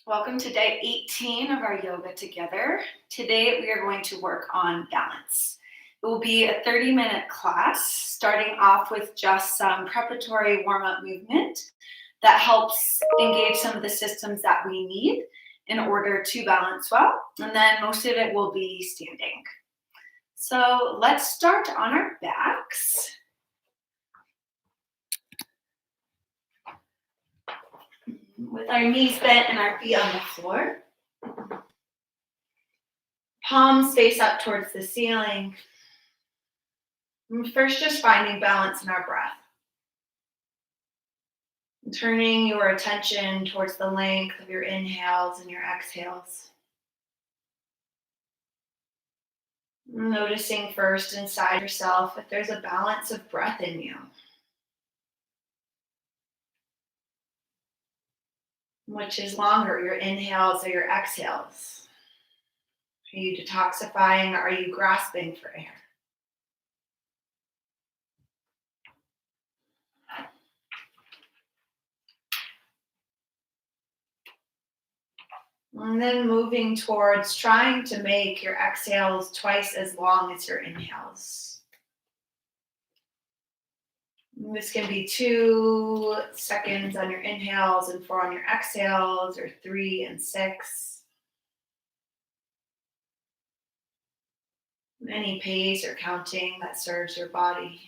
Welcome to day 18 of our yoga together. Today we are going to work on balance. It will be a 30-minute class, starting off with just some preparatory warm-up movement that helps engage some of the systems that we need in order to balance well. And then most of it will be standing. So let's start on our backs. With our knees bent and our feet on the floor. Palms face up towards the ceiling. And first, just finding balance in our breath. Turning your attention towards the length of your inhales and your exhales. Noticing first inside yourself if there's a balance of breath in you. Which is longer, your inhales or your exhales? Are you detoxifying or are you grasping for air? And then moving towards trying to make your exhales twice as long as your inhales. This can be 2 seconds on your inhales and 4 on your exhales, or 3 and 6. Any pace or counting that serves your body.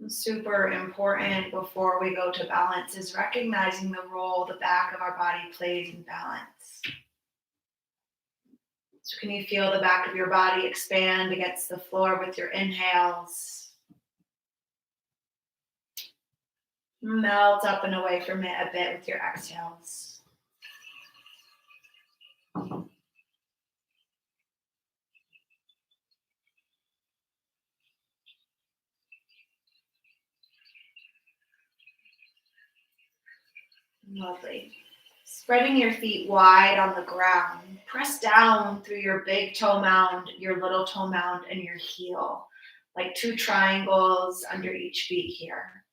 Super important before we go to balance is recognizing the role the back of our body plays in balance. So can you feel the back of your body expand against the floor with your inhales? Melt up and away from it a bit with your exhales. Lovely. Spreading your feet wide on the ground. Press down through your big toe mound, your little toe mound, and your heel, like 2 triangles under each feet here.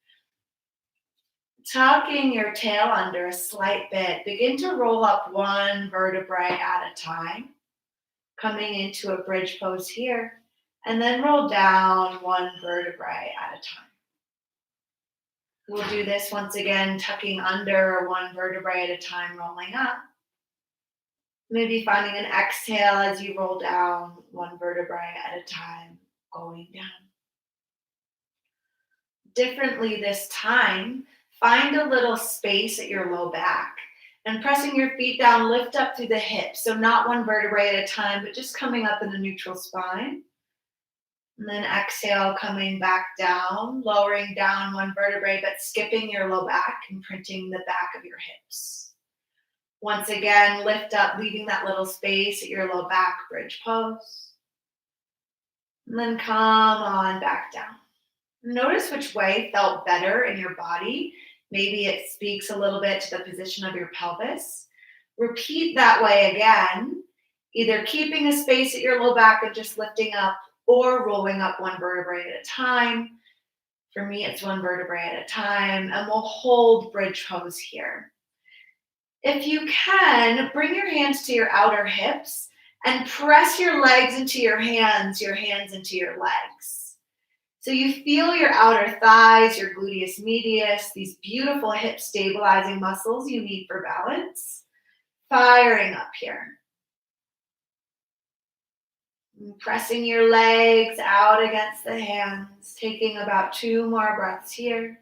Tucking your tail under a slight bit. Begin to roll up 1 vertebrae at a time, coming into a bridge pose here, and then roll down 1 vertebrae at a time. We'll do this once again, tucking under 1 vertebrae at a time, rolling up. Maybe finding an exhale as you roll down 1 vertebrae at a time, going down. Differently this time, find a little space at your low back and pressing your feet down, lift up through the hips. So not 1 vertebrae at a time, but just coming up in a neutral spine. And then exhale, coming back down, lowering down 1 vertebrae, but skipping your low back and printing the back of your hips. Once again, lift up, leaving that little space at your low back, bridge pose. And then come on back down. Notice which way felt better in your body. Maybe it speaks a little bit to the position of your pelvis. Repeat that way again, either keeping a space at your low back and just lifting up, or rolling up 1 vertebrae at a time. For me, it's 1 vertebrae at a time, and we'll hold bridge pose here. If you can, bring your hands to your outer hips and press your legs into your hands into your legs. So you feel your outer thighs, your gluteus medius, these beautiful hip stabilizing muscles you need for balance, firing up here. Pressing your legs out against the hands, taking about 2 more breaths here.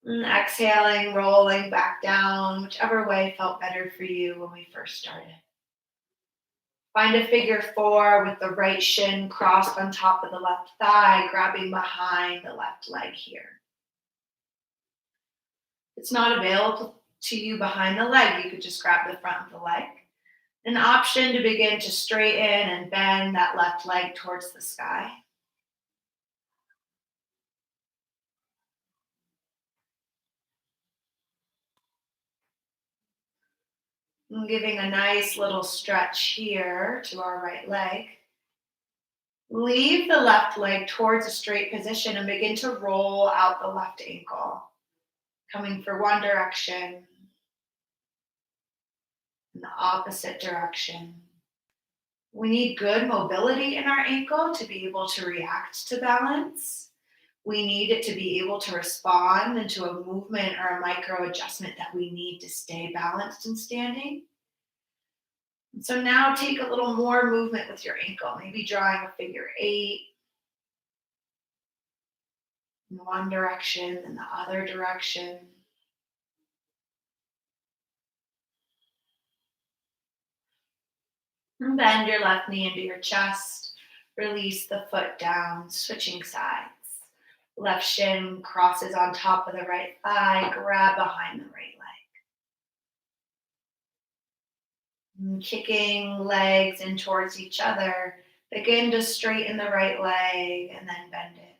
And exhaling, rolling back down, whichever way felt better for you when we first started. Find a figure 4 with the right shin crossed on top of the left thigh, grabbing behind the left leg here. If it's not available to you behind the leg, you could just grab the front of the leg. An option to begin to straighten and bend that left leg towards the sky. And giving a nice little stretch here to our right leg. Leave the left leg towards a straight position and begin to roll out the left ankle, coming for one direction, in the opposite direction. We need good mobility in our ankle to be able to react to balance. We need it to be able to respond into a movement or a micro adjustment that we need to stay balanced and standing. And so now take a little more movement with your ankle, maybe drawing a figure eight in one direction and the other direction. And bend your left knee into your chest. Release the foot down, switching sides. Left shin crosses on top of the right thigh. Grab behind the right leg. And kicking legs in towards each other. Begin to straighten the right leg and then bend it.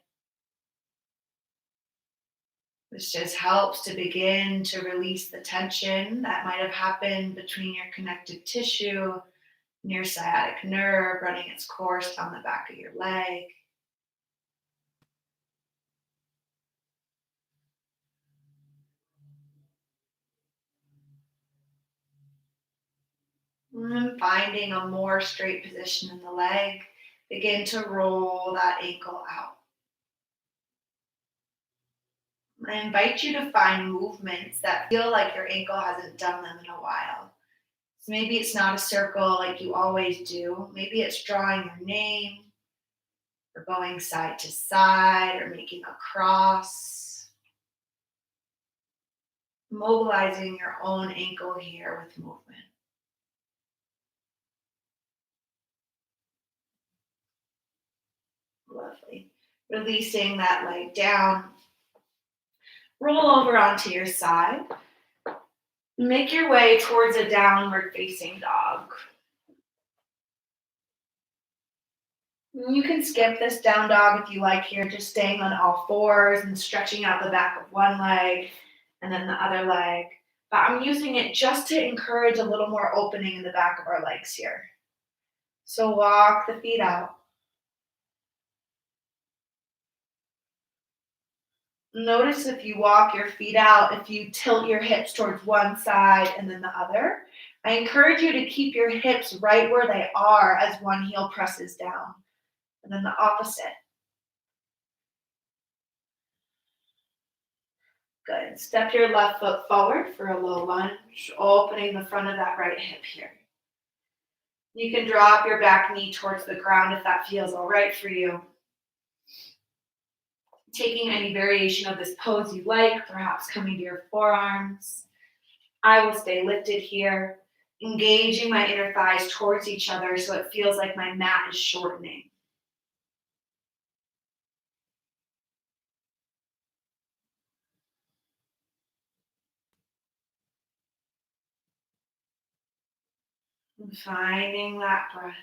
This just helps to begin to release the tension that might have happened between your connective tissue and your sciatic nerve running its course down the back of your leg. And finding a more straight position in the leg, begin to roll that ankle out. I invite you to find movements that feel like your ankle hasn't done them in a while. So maybe it's not a circle like you always do. Maybe it's drawing your name or going side to side or making a cross. Mobilizing your own ankle here with movement. Lovely. Releasing that leg down. Roll over onto your side. Make your way towards a downward facing dog. You can skip this down dog if you like here, just staying on all fours and stretching out the back of one leg and then the other leg. But I'm using it just to encourage a little more opening in the back of our legs here. So walk the feet out. Notice if you walk your feet out, if you tilt your hips towards one side and then the other. I encourage you to keep your hips right where they are as one heel presses down. And then the opposite. Good. Step your left foot forward for a low lunge, opening the front of that right hip here. You can drop your back knee towards the ground if that feels all right for you. Taking any variation of this pose you like, perhaps coming to your forearms. I will stay lifted here, engaging my inner thighs towards each other so it feels like my mat is shortening. And finding that breath.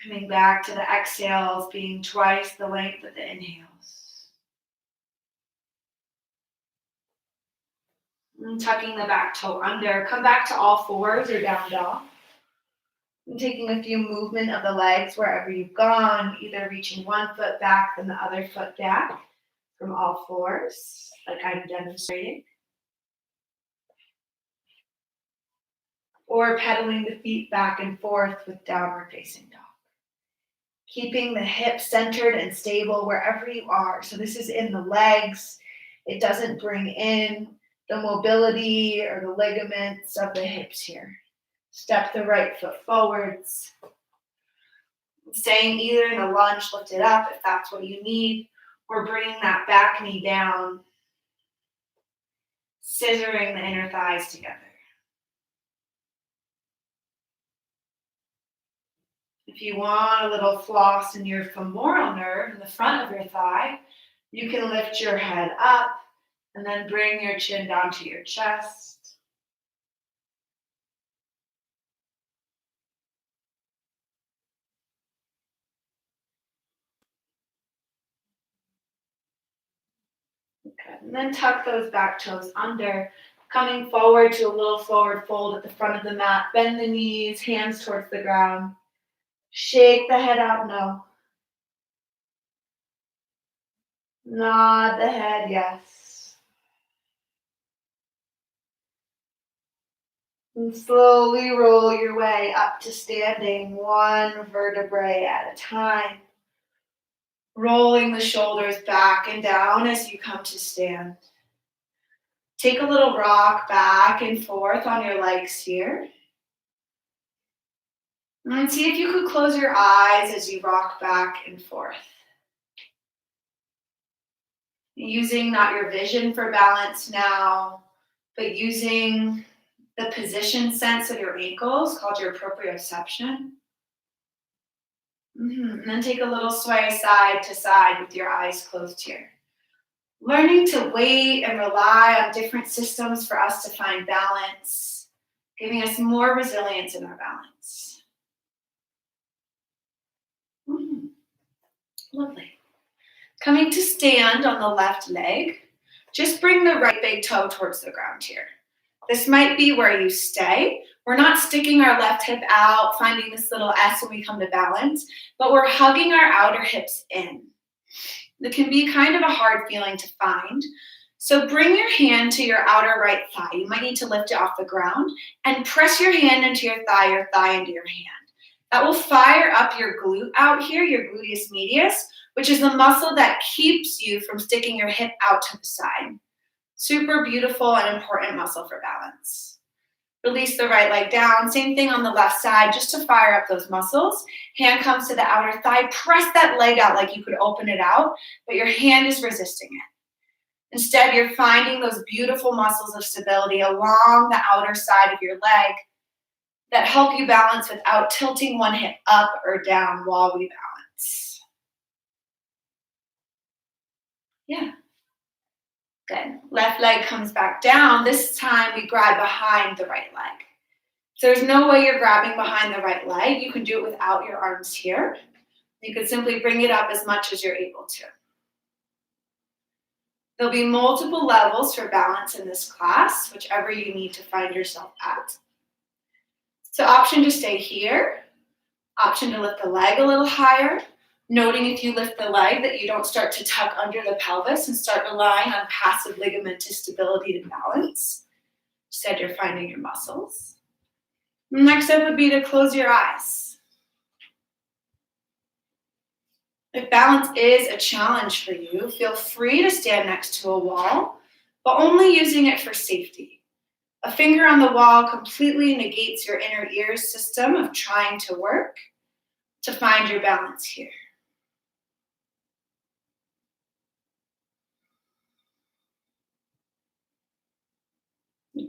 Coming back to the exhales, being twice the length of the inhales. And tucking the back toe under. Come back to all fours or down dog. And taking a few movement of the legs wherever you've gone, either reaching one foot back, then the other foot back from all fours, like I'm demonstrating. Or pedaling the feet back and forth with downward facing dog. Keeping the hips centered and stable wherever you are. So this is in the legs. It doesn't bring in the mobility or the ligaments of the hips here. Step the right foot forwards. Staying either in a lunge, lift it up if that's what you need, or bringing that back knee down, scissoring the inner thighs together. If you want a little floss in your femoral nerve in the front of your thigh, you can lift your head up and then bring your chin down to your chest. Okay. And then tuck those back toes under. Coming forward to a little forward fold at the front of the mat. Bend the knees, hands towards the ground. Shake the head out, no. Nod the head, yes. And slowly roll your way up to standing, one vertebrae at a time. Rolling the shoulders back and down as you come to stand. Take a little rock back and forth on your legs here. And see if you could close your eyes as you rock back and forth. Using not your vision for balance now, but using the position sense of your ankles, called your proprioception. And then take a little sway side to side with your eyes closed here. Learning to wait and rely on different systems for us to find balance, giving us more resilience in our balance. Lovely. Coming to stand on the left leg, just bring the right big toe towards the ground here. This might be where you stay. We're not sticking our left hip out, finding this little S when we come to balance, but we're hugging our outer hips in. It can be kind of a hard feeling to find. So bring your hand to your outer right thigh. You might need to lift it off the ground and press your hand into your thigh into your hand. That will fire up your glute out here, your gluteus medius, which is the muscle that keeps you from sticking your hip out to the side. Super beautiful and important muscle for balance. Release the right leg down. Same thing on the left side, just to fire up those muscles. Hand comes to the outer thigh. Press that leg out like you could open it out, but your hand is resisting it. Instead, you're finding those beautiful muscles of stability along the outer side of your leg that help you balance without tilting one hip up or down while we balance. Yeah. Good. Left leg comes back down. This time we grab behind the right leg. So there's no way you're grabbing behind the right leg. You can do it without your arms here. You could simply bring it up as much as you're able to. There'll be multiple levels for balance in this class, whichever you need to find yourself at. So option to stay here, option to lift the leg a little higher, noting if you lift the leg that you don't start to tuck under the pelvis and start relying on passive ligamentous stability to balance. Instead, you're finding your muscles. Next step would be to close your eyes. If balance is a challenge for you, feel free to stand next to a wall, but only using it for safety. A finger on the wall completely negates your inner ear system of trying to work to find your balance here.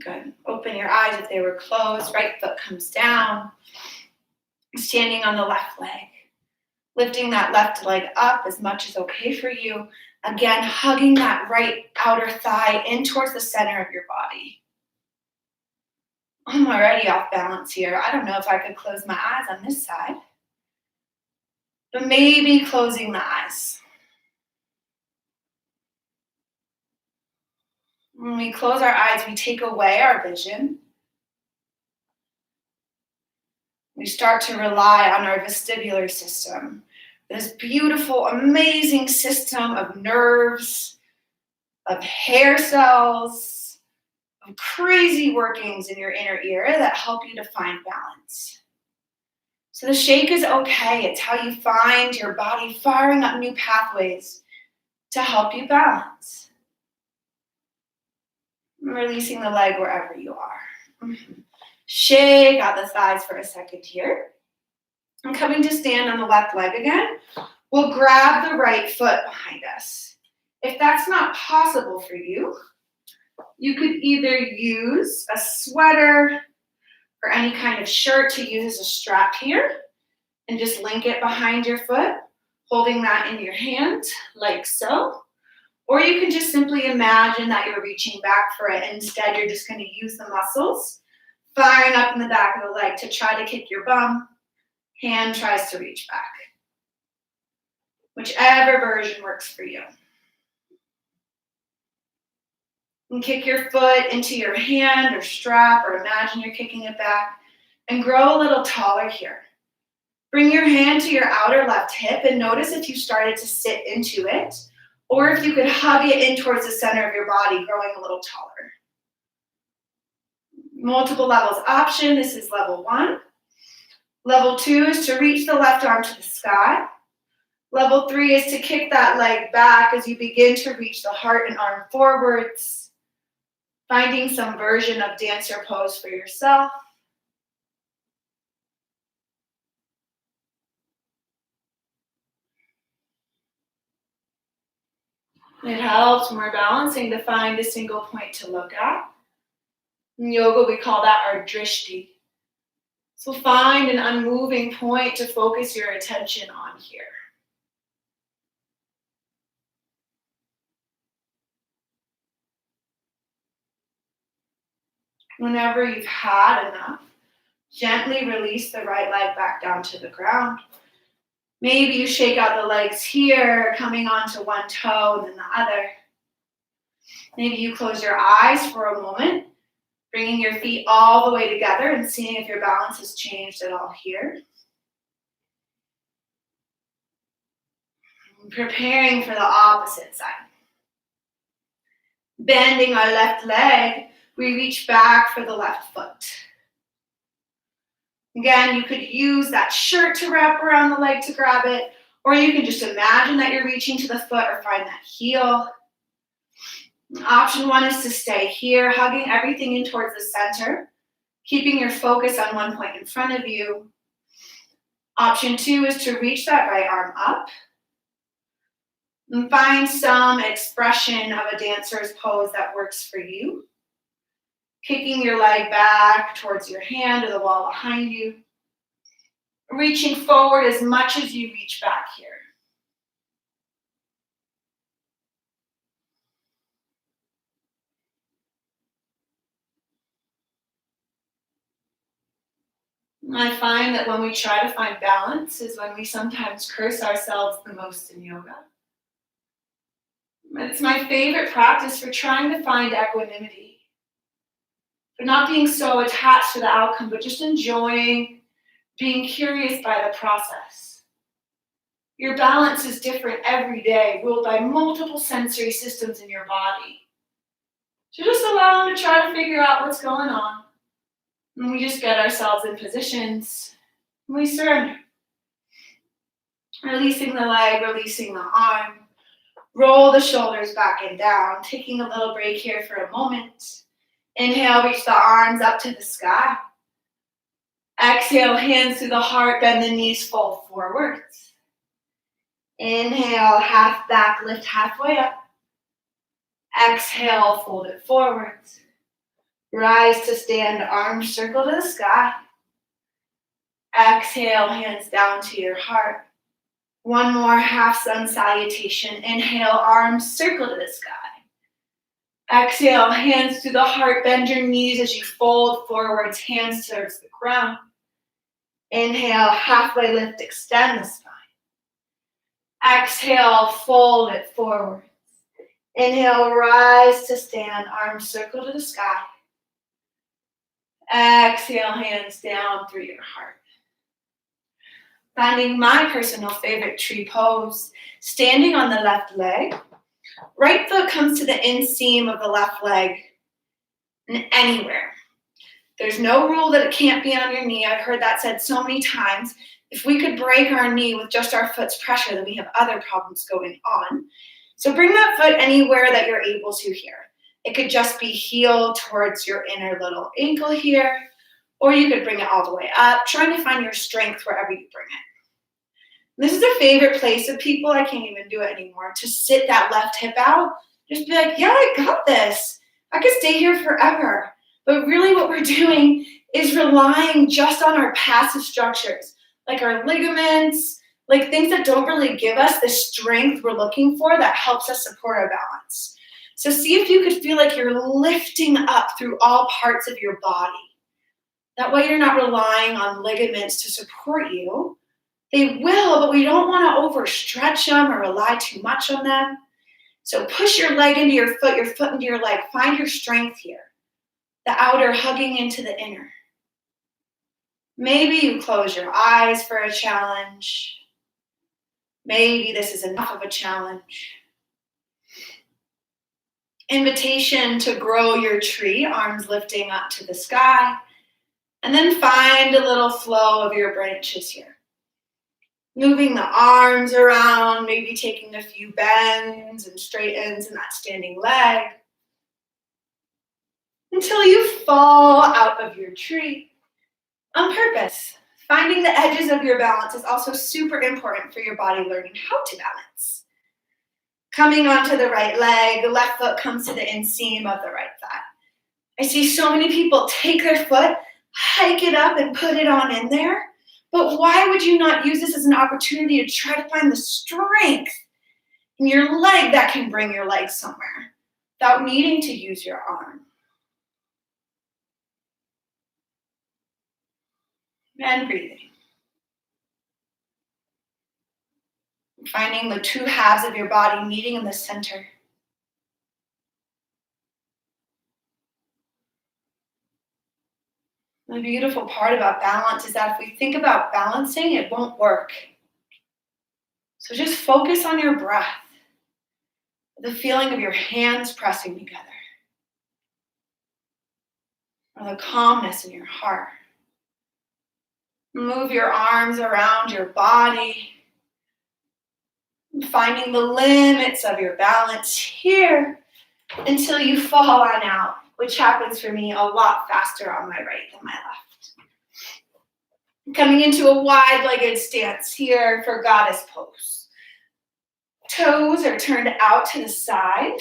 Good. Open your eyes if they were closed. Right foot comes down. Standing on the left leg. Lifting that left leg up as much as okay for you. Again, hugging that right outer thigh in towards the center of your body. I'm already off balance here. I don't know if I could close my eyes on this side. But maybe closing the eyes. When we close our eyes, we take away our vision. We start to rely on our vestibular system. This beautiful, amazing system of nerves, of hair cells, of crazy workings in your inner ear that help you to find balance. So the shake is okay. It's how you find your body firing up new pathways to help you balance. Releasing the leg wherever you are. Shake out the thighs for a second here. And coming to stand on the left leg again, we'll grab the right foot behind us. If that's not possible for you, you could either use a sweater or any kind of shirt to use as a strap here and just link it behind your foot, holding that in your hand like so. Or you can just simply imagine that you're reaching back for it. Instead, you're just going to use the muscles, firing up in the back of the leg to try to kick your bum. Hand tries to reach back. Whichever version works for you. And kick your foot into your hand or strap, or imagine you're kicking it back, and grow a little taller here. Bring your hand to your outer left hip and notice if you started to sit into it, or if you could hug it in towards the center of your body, growing a little taller. Multiple levels option. This is level 1. Level 2 is to reach the left arm to the sky. Level 3 is to kick that leg back as you begin to reach the heart and arm forwards, finding some version of dancer pose for yourself. It helps when we're balancing to find a single point to look at. In yoga, we call that our drishti. So find an unmoving point to focus your attention on here. Whenever you've had enough, gently release the right leg back down to the ground. Maybe you shake out the legs here, coming onto one toe and then the other. Maybe you close your eyes for a moment, bringing your feet all the way together and seeing if your balance has changed at all here. Preparing for the opposite side. Bending our left leg, we reach back for the left foot. Again, you could use that shirt to wrap around the leg to grab it, or you can just imagine that you're reaching to the foot or find that heel. Option 1 is to stay here, hugging everything in towards the center, keeping your focus on one point in front of you. Option 2 is to reach that right arm up and find some expression of a dancer's pose that works for you. Kicking your leg back towards your hand or the wall behind you. Reaching forward as much as you reach back here. I find that when we try to find balance is when we sometimes curse ourselves the most in yoga. It's my favorite practice for trying to find equanimity. For not being so attached to the outcome, but just enjoying being curious by the process. Your balance is different every day, ruled by multiple sensory systems in your body. So just allow them to try to figure out what's going on. And we just get ourselves in positions, and we surrender. Releasing the leg, releasing the arm. Roll the shoulders back and down, taking a little break here for a moment. Inhale, reach the arms up to the sky. Exhale, hands to the heart, bend the knees, fold forwards. Inhale, half back, lift halfway up. Exhale, fold it forwards. Rise to stand, arms circle to the sky. Exhale, hands down to your heart. One more half sun salutation. Inhale, arms circle to the sky. Exhale, hands to the heart, bend your knees as you fold forwards, hands towards the ground. Inhale, halfway lift, extend the spine. Exhale, fold it forwards. Inhale, rise to stand, arms circle to the sky. Exhale, hands down through your heart. Finding my personal favorite tree pose, standing on the left leg. Right foot comes to the inseam of the left leg, and anywhere. There's no rule that it can't be on your knee. I've heard that said so many times. If we could break our knee with just our foot's pressure, then we have other problems going on. So bring that foot anywhere that you're able to here. It could just be heel towards your inner little ankle here, or you could bring it all the way up, trying to find your strength wherever you bring it. This is a favorite place of people, I can't even do it anymore, to sit that left hip out. Just be like, yeah, I got this. I could stay here forever. But really what we're doing is relying just on our passive structures, like our ligaments, like things that don't really give us the strength we're looking for that helps us support our balance. So see if you could feel like you're lifting up through all parts of your body. That way you're not relying on ligaments to support you. They will, but we don't want to overstretch them or rely too much on them. So push your leg into your foot into your leg. Find your strength here. The outer hugging into the inner. Maybe you close your eyes for a challenge. Maybe this is enough of a challenge. Invitation to grow your tree, arms lifting up to the sky. And then find a little flow of your branches here. Moving the arms around, maybe taking a few bends and straightens in that standing leg. Until you fall out of your tree on purpose. Finding the edges of your balance is also super important for your body learning how to balance. Coming onto the right leg, the left foot comes to the inseam of the right thigh. I see so many people take their foot, hike it up and put it on in there. But why would you not use this as an opportunity to try to find the strength in your leg that can bring your leg somewhere without needing to use your arm? And breathing. Finding the two halves of your body meeting in the center. The beautiful part about balance is that if we think about balancing, it won't work. So just focus on your breath, the feeling of your hands pressing together, or the calmness in your heart. Move your arms around your body, finding the limits of your balance here until you fall on out, which happens for me a lot faster on my right than my left. Coming into a wide-legged stance here for goddess pose. Toes are turned out to the side.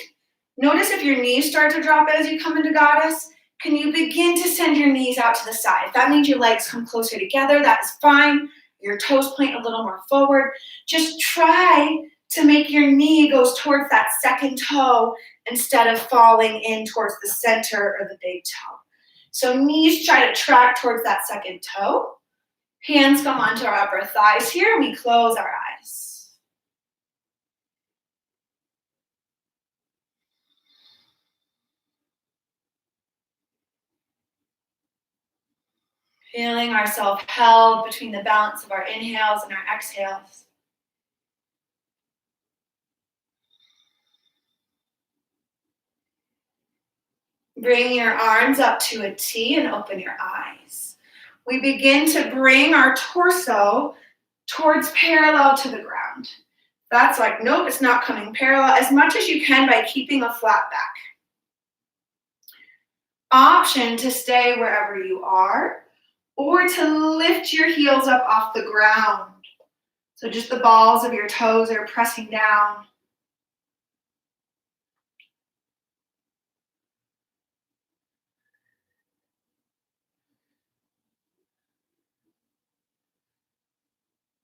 Notice if your knees start to drop as you come into goddess. Can you begin to send your knees out to the side? If that means your legs come closer together, that is fine. Your toes point a little more forward. Just try to make your knee goes towards that second toe instead of falling in towards the center or the big toe. So knees try to track towards that second toe. Hands come onto our upper thighs here, and we close our eyes. Feeling ourselves held between the balance of our inhales and our exhales. Bring your arms up to a T and open your eyes. We begin to bring our torso towards parallel to the ground. That's like, nope, it's not coming parallel, as much as you can by keeping a flat back. Option to stay wherever you are, or to lift your heels up off the ground. So just the balls of your toes are pressing down.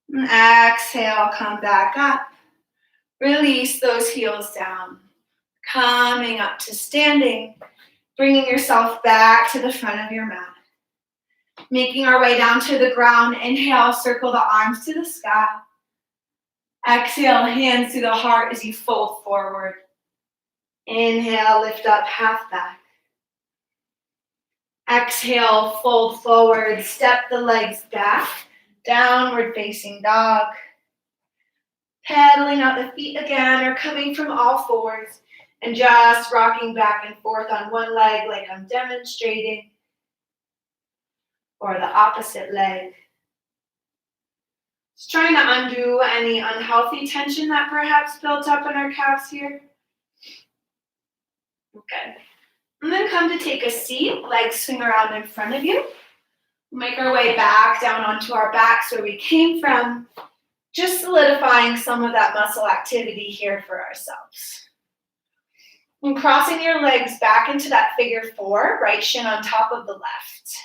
And exhale, come back up. Release those heels down. Coming up to standing, bringing yourself back to the front of your mat. Making our way down to the ground. Inhale, circle the arms to the sky. Exhale, hands to the heart as you fold forward. Inhale, lift up, half back. Exhale, fold forward, step the legs back. Downward facing dog. Pedaling out the feet again, or coming from all fours and just rocking back and forth on one leg like I'm demonstrating, or the opposite leg. Just trying to undo any unhealthy tension that perhaps built up in our calves here. Okay. And then come to take a seat, legs swing around in front of you. Make our way back down onto our backs where we came from, just solidifying some of that muscle activity here for ourselves. And crossing your legs back into that figure four, right shin on top of the left.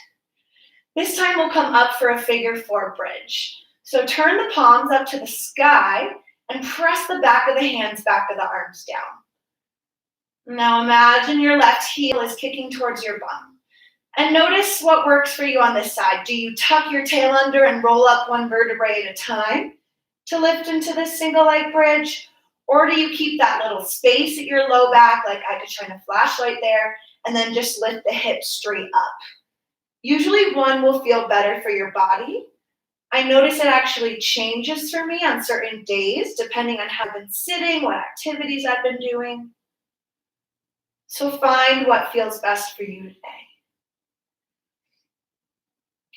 This time we'll come up for a figure four bridge. So turn the palms up to the sky and press the back of the hands back of the arms down. Now imagine your left heel is kicking towards your bum. And notice what works for you on this side. Do you tuck your tail under and roll up one vertebrae at a time to lift into this single leg bridge? Or do you keep that little space at your low back, like I could shine a flashlight there, and then just lift the hips straight up? Usually one will feel better for your body. I notice it actually changes for me on certain days, depending on how I've been sitting, what activities I've been doing. So find what feels best for you today.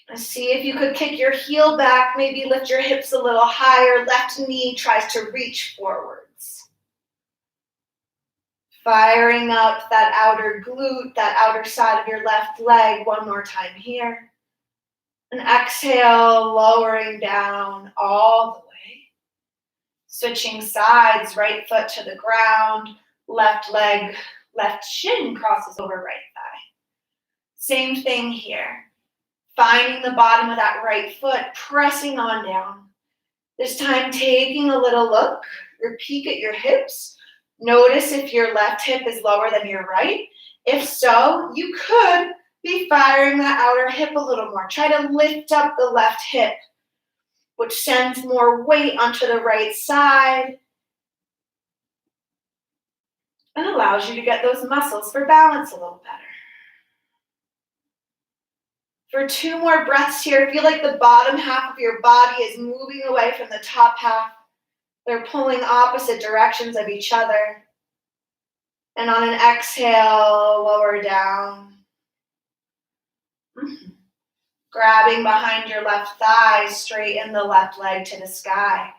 And see if you could kick your heel back, maybe lift your hips a little higher. Left knee tries to reach forwards. Firing up that outer glute, that outer side of your left leg. One more time here. And exhale, lowering down all the way. Switching sides, right foot to the ground, left leg, left shin crosses over right thigh. Same thing here. Finding the bottom of that right foot, pressing on down. This time taking a little look, or peek at your hips. Notice if your left hip is lower than your right. If so, you could be firing that outer hip a little more. Try to lift up the left hip, which sends more weight onto the right side and allows you to get those muscles for balance a little better. For 2 more breaths here, feel like the bottom half of your body is moving away from the top half. They're pulling opposite directions of each other. And on an exhale, lower down. Grabbing behind your left thigh, straighten the left leg to the sky.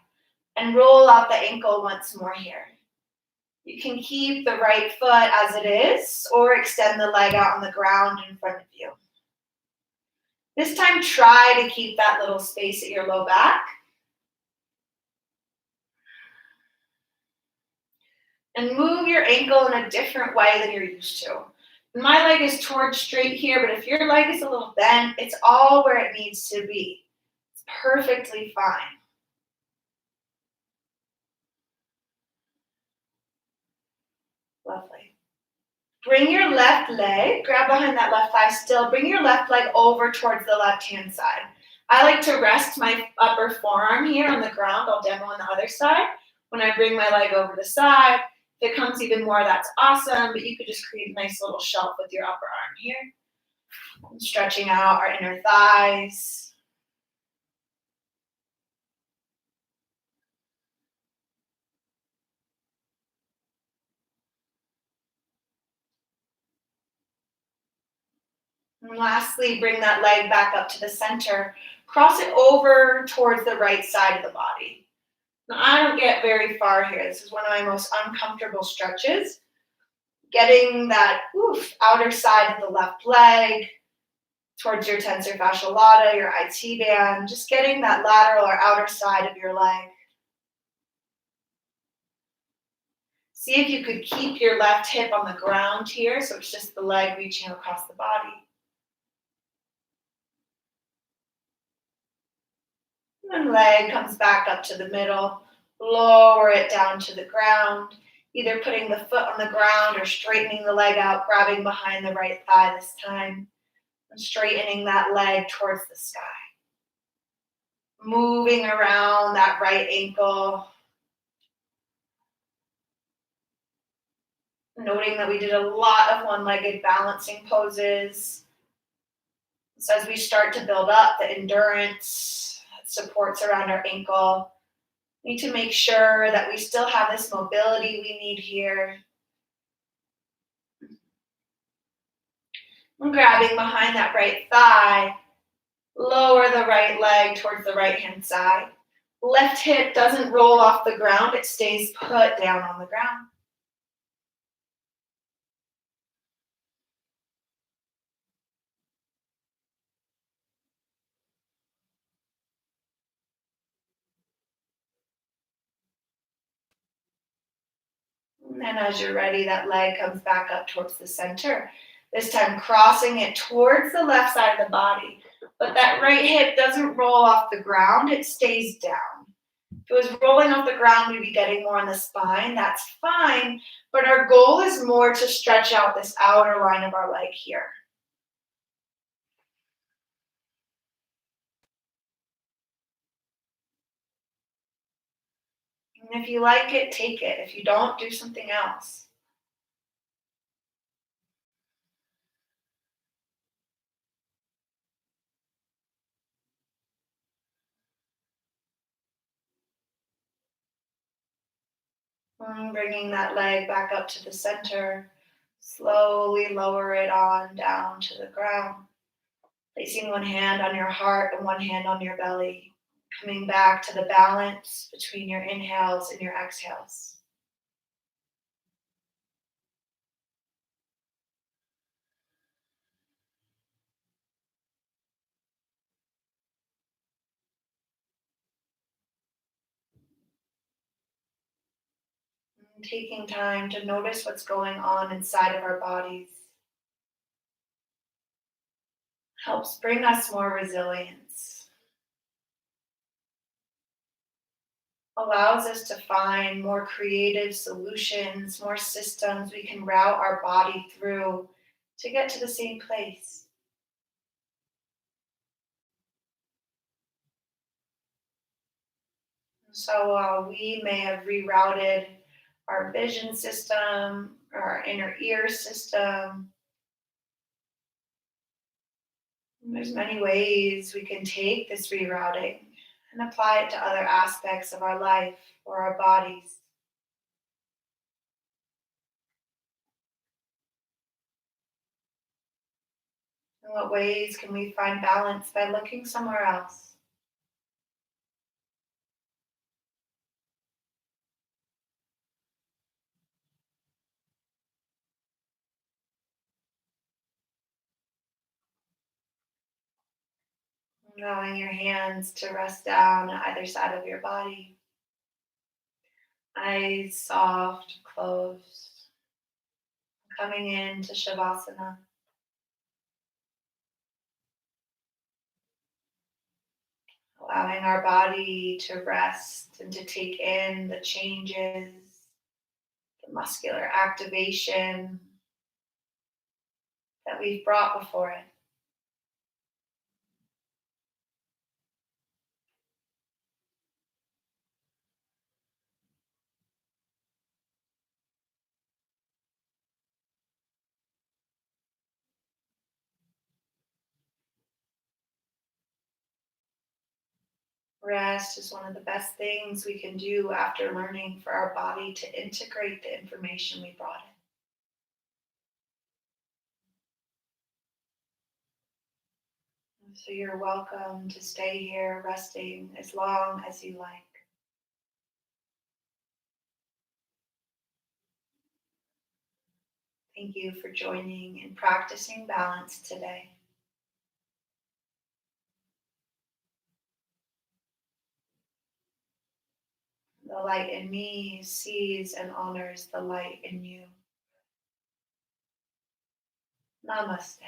And roll out the ankle once more here. You can keep the right foot as it is, or extend the leg out on the ground in front of you. This time, try to keep that little space at your low back. And move your ankle in a different way than you're used to. My leg is towards straight here, but if your leg is a little bent, it's all where it needs to be. It's perfectly fine. Lovely. Bring your left leg, grab behind that left thigh still, bring your left leg over towards the left-hand side. I like to rest my upper forearm here on the ground. I'll demo on the other side. When I bring my leg over the side, if it comes even more, that's awesome, but you could just create a nice little shelf with your upper arm here. Stretching out our inner thighs. And lastly, bring that leg back up to the center. Cross it over towards the right side of the body. Now, I don't get very far here. This is one of my most uncomfortable stretches. Getting that outer side of the left leg towards your tensor fasciae lata, your IT band. Just getting that lateral or outer side of your leg. See if you could keep your left hip on the ground here, so it's just the leg reaching across the body. And leg comes back up to the middle. Lower it down to the ground. Either putting the foot on the ground or straightening the leg out, grabbing behind the right thigh this time. And straightening that leg towards the sky. Moving around that right ankle. Noting that we did a lot of one-legged balancing poses. So as we start to build up the endurance, supports around our ankle, we need to make sure that we still have this mobility we need here. And grabbing behind that right thigh, lower the right leg towards the right-hand side. Left hip doesn't roll off the ground, it stays put down on the ground. And then as you're ready, that leg comes back up towards the center. This time crossing it towards the left side of the body. But that right hip doesn't roll off the ground, it stays down. If it was rolling off the ground, we'd be getting more on the spine. That's fine. But our goal is more to stretch out this outer line of our leg here. And if you like it, take it. If you don't, do something else. And bringing that leg back up to the center. Slowly lower it on down to the ground. Placing one hand on your heart and one hand on your belly. Coming back to the balance between your inhales and your exhales. And taking time to notice what's going on inside of our bodies helps bring us more resilience. Allows us to find more creative solutions, more systems we can route our body through to get to the same place. So while we may have rerouted our vision system, or our inner ear system, there's many ways we can take this rerouting and apply it to other aspects of our life or our bodies. In what ways can we find balance by looking somewhere else? Allowing your hands to rest down at either side of your body. Eyes soft, closed. Coming into Shavasana. Allowing our body to rest and to take in the changes, the muscular activation that we've brought before it. Rest is one of the best things we can do after learning for our body to integrate the information we brought in. So you're welcome to stay here resting as long as you like. Thank you for joining and practicing balance today. The light in me sees and honors the light in you. Namaste.